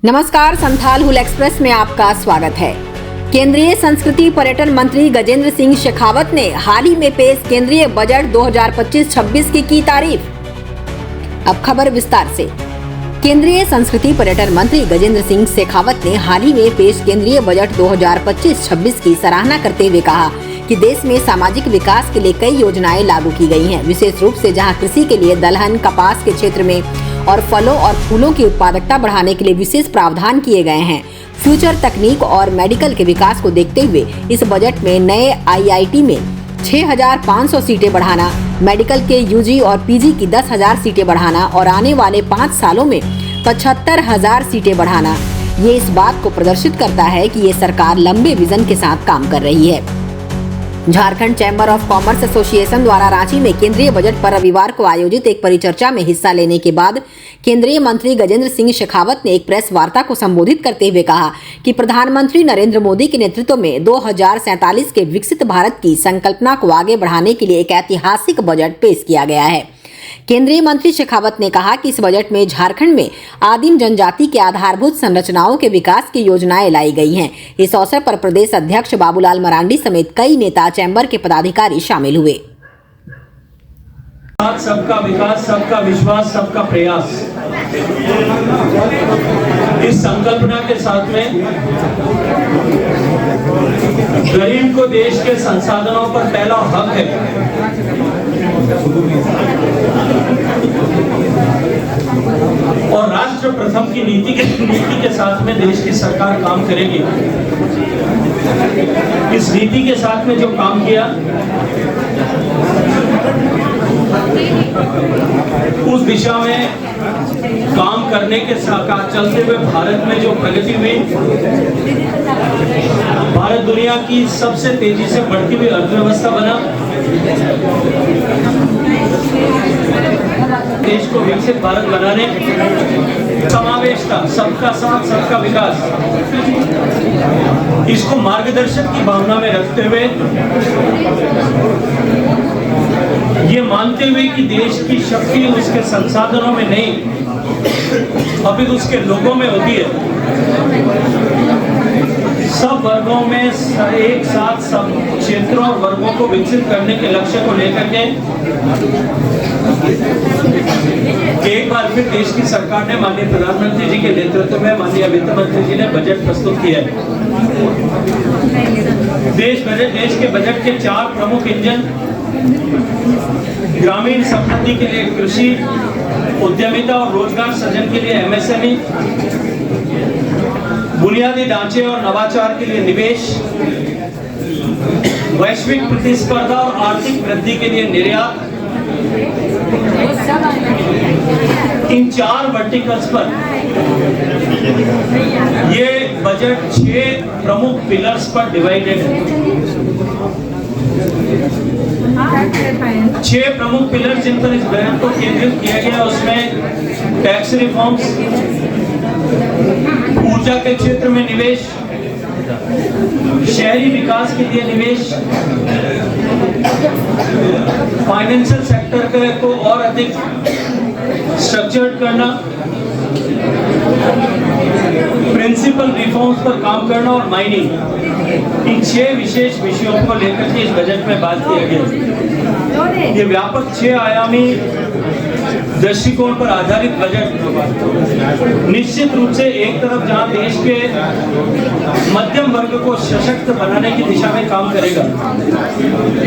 नमस्कार, संथाल हुल एक्सप्रेस में आपका स्वागत है। केंद्रीय संस्कृति पर्यटन मंत्री गजेंद्र सिंह शेखावत ने हाल ही में पेश केंद्रीय बजट 2025-26 की तारीफ। अब खबर विस्तार से। केंद्रीय संस्कृति पर्यटन मंत्री गजेंद्र सिंह शेखावत ने हाल ही में पेश केंद्रीय बजट 2025-26 की सराहना करते हुए कहा कि देश में सामाजिक विकास के लिए कई योजनाएं लागू की गई हैं, विशेष रूप से जहां कृषि के लिए दलहन, कपास के क्षेत्र में और फलों और फूलों की उत्पादकता बढ़ाने के लिए विशेष प्रावधान किए गए हैं। फ्यूचर तकनीक और मेडिकल के विकास को देखते हुए इस बजट में नए IIT में 6,500 सीटें बढ़ाना, मेडिकल के UG और PG की 10,000 सीटें बढ़ाना और आने वाले 5 सालों में 75,000 सीटें बढ़ाना, ये इस बात को प्रदर्शित करता है कि ये सरकार लंबे विजन के साथ काम कर रही है। Jharkhand chamber of commerce association द्वारा रांची में केंद्रीय बजट पर रविवार को आयोजित एक परिचर्चा में हिस्सा लेने के बाद केंद्रीय मंत्री गजेंद्र सिंह शेखावत ने एक प्रेस वार्ता को संबोधित करते हुए कहा कि प्रधानमंत्री नरेंद्र मोदी के नेतृत्व में 2047 के विकसित भारत की संकल्पना को आगे बढ़ाने के लिए एक ऐतिहासिक बजट पेश किया गया है। केंद्रीय मंत्री शेखावत ने कहा कि इस बजट में झारखंड में आदिम जनजाति के आधारभूत संरचनाओं के विकास की योजनाएं लाई गई हैं। इस अवसर पर प्रदेश अध्यक्ष बाबूलाल मरांडी समेत कई नेता, चैम्बर के पदाधिकारी शामिल हुए। सबका विकास, सबका विश्वास, सबका प्रयास, इस संकल्पना के साथ में गरीब को देश के संसाधनों पर पहला हक है। और राष्ट्र प्रथम की नीति के साथ में देश की सरकार काम करेगी। इस नीति के साथ में जो काम किया, उस दिशा में काम करने के साथ चलते हुए भारत में जो प्रगति हुई, भारत दुनिया की सबसे तेजी से बढ़ती हुई अर्थव्यवस्था बना, देश को विकसित भारत बनाने, समावेश का, सबका साथ सबका विकास, इसको मार्गदर्शक की भावना में रखते हुए, ये मानते हुए कि देश की शक्ति उसके संसाधनों में नहीं, अभी उसके लोगों में होती है। सब वर्गों में एक साथ सब क्षेत्रों और वर्गों को विकसित करने के लक्ष्य को लेकर के एक बार फिर देश की सरकार ने माननीय प्रधानमंत्री जी के नेतृत्व में माननीय वित्त मंत्री जी ने बजट प्रस्तुत किया है। देश के बजट के 4 प्रमुख इंजन, ग्रामीण समृद्धि के लिए कृषि, उद्यमिता और रोजगार सृजन के लिए MSME, बुनियादी ढांचे और नवाचार के लिए निवेश, वैश्विक प्रतिस्पर्धा और आर्थिक वृद्धि के लिए निर्यात, इन 4 वर्टिकल्स पर ये बजट 6 प्रमुख पिलर्स पर डिवाइडेड है। 6 प्रमुख पिलर जिन पर इस बजट को केंद्रित किया गया, उसमें टैक्स रिफॉर्म्स, ऊर्जा के क्षेत्र में निवेश, शहरी विकास के लिए निवेश, फाइनेंशियल सेक्टर को और अधिक स्ट्रक्चर्ड करना, प्रिंसिपल रिफॉर्म्स पर काम करना और माइनिंग, इन 6 विशेष विषयों को लेकर के इस बजट में बात किया गया। ये व्यापक 6 आयामी दृष्टिकोण पर आधारित बजट निश्चित रूप से एक तरफ जहां देश के मध्यम वर्ग को सशक्त बनाने की दिशा में काम करेगा,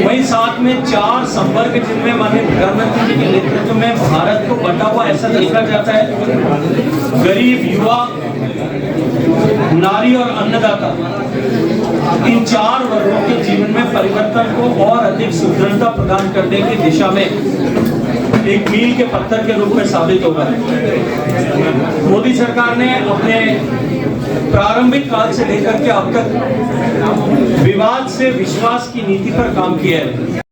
वहीं साथ में 4 संवर्ग जिनमें माननीय प्रधानमंत्री जी के नेतृत्व में भारत को बंटा हुआ ऐसा देखा जाता है, गरीब, युवा, नारी और अन्नदाता, इन 4 वर्गों के जीवन में परिवर्तन को और अधिक सुदृढ़ता प्रदान करने की दिशा में एक मील के पत्थर के रूप में साबित होगा। मोदी सरकार ने अपने प्रारंभिक काल से लेकर के अब तक विवाद से विश्वास की नीति पर काम किया है।